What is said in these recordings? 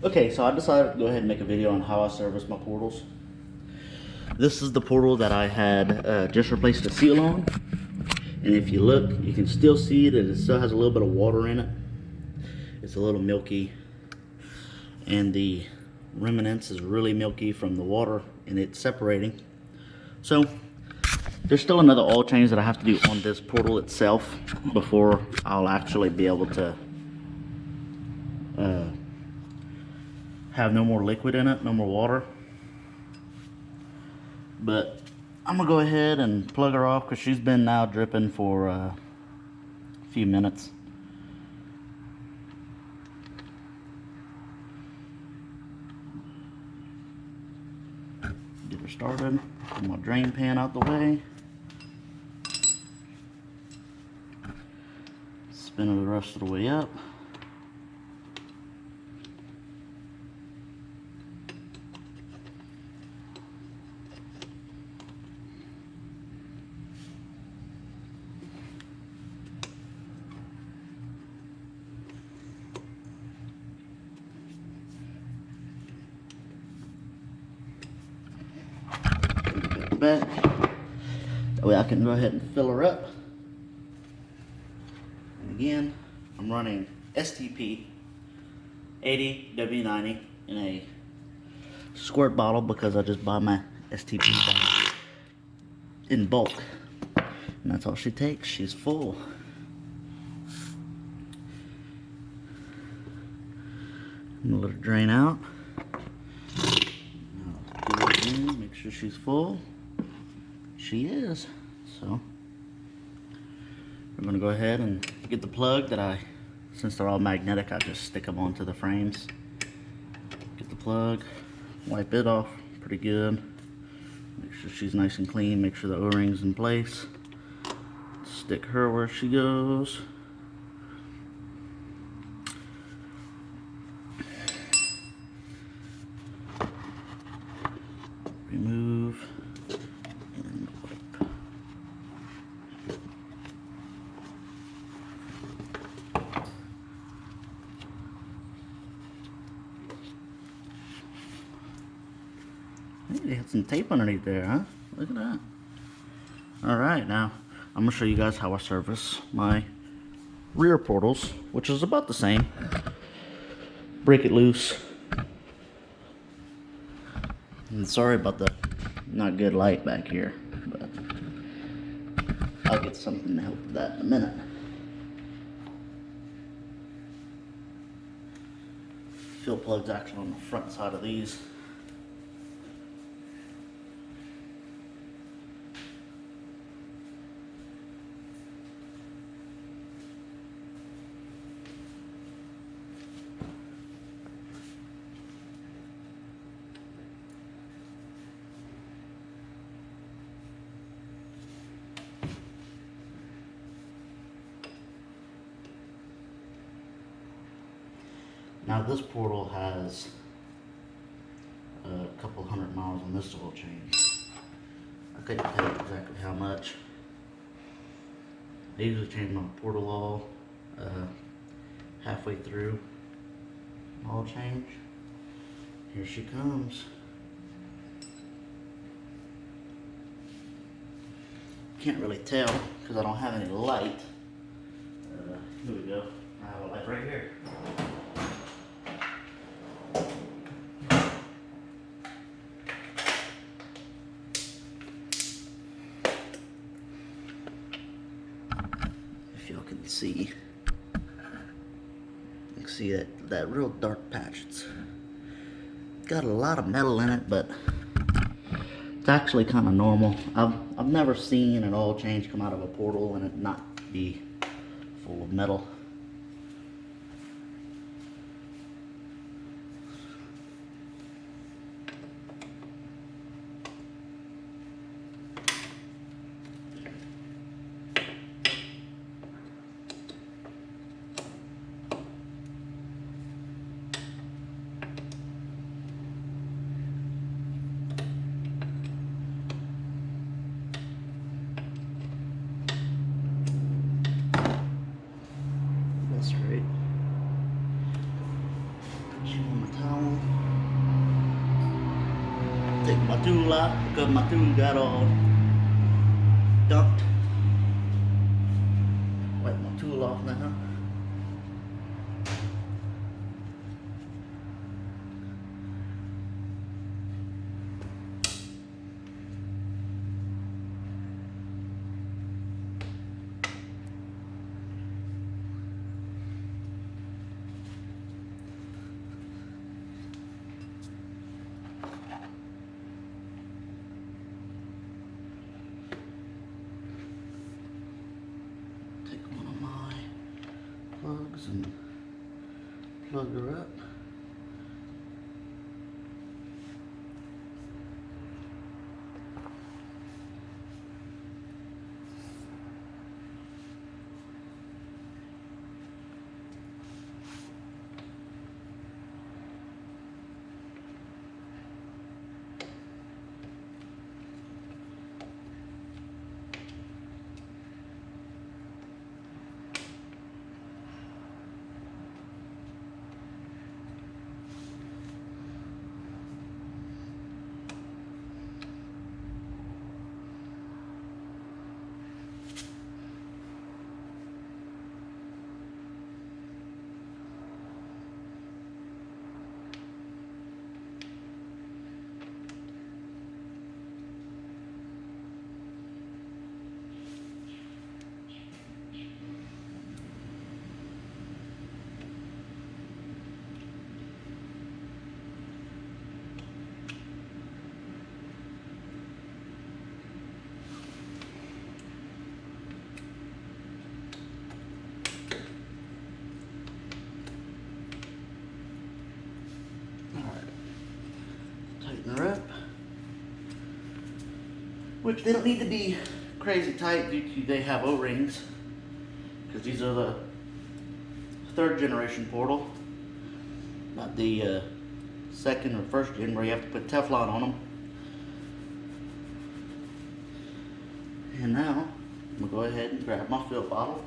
Okay, so I decided to go ahead and make a video on how I service my portals. This is the portal that I had just replaced the seal on. And if you look, you can still see that it still has a little bit of water in it. It's a little milky. And the remnants is really milky from the water and it's separating. So there's still another oil change that I have to do on this portal itself before I'll actually be able to have no more liquid in it, no more water. But I'm gonna go ahead and plug her off because she's been now dripping for a few minutes. Get her started. Put my drain pan out the way. Spin her the rest of the way up. Back. That way I can go ahead and fill her up. And again, I'm running STP 80W90 in a squirt bottle because I just buy my STP bottle in bulk. And that's all she takes. She's full. I'm gonna let her drain out. Now, do it again, make sure she's full. She is. So we're gonna go ahead and get the plug that since they're all magnetic, I just stick them onto the frames. Get the plug, wipe it off pretty good. Make sure she's nice and clean, make sure the O-ring's in place. Stick her where she goes. Remove and wipe. Hey, they had some tape underneath there, huh? Look at that. Alright, now I'm going to show you guys how I service my rear portals, which is about the same. Break it loose. And sorry about the not good light back here, but I'll get something to help with that in a minute. Fill plug's actually on the front side of these. Now this portal has a couple hundred miles on this oil change. I couldn't tell you exactly how much. I usually change my portal oil halfway through oil change. Here she comes. Can't really tell because I don't have any light. Here we go. I have a light right here. If y'all can see, you can see that real dark patch. It's got a lot of metal in it, but it's actually kind of normal. I've never seen an oil change come out of a portal and it not be full of metal. towel. Take my tool out because my tool got all dumped. Wipe my tool off now. Take one of my plugs and plug her up. Tighten her up, which they don't need to be crazy tight due to they have O-rings, because these are the 3rd generation portal, not the 2nd or 1st gen where you have to put Teflon on them. And now I'm gonna go ahead and grab my fill bottle.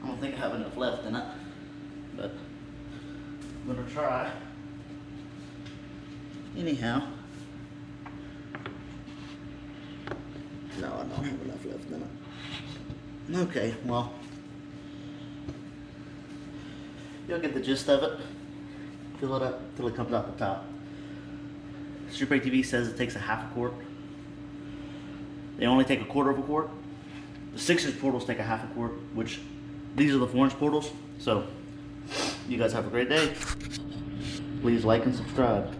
I don't think I have enough left in it, but I'm gonna try. Anyhow, no, I don't have enough left in it. Okay, well, you'll get the gist of it. Fill it up until it comes out the top. StreetBreak TV says it takes a half a quart. They only take a quarter of a quart. The 6-inch portals take a half a quart, which these are the 4-inch portals. So, you guys have a great day. Please like and subscribe.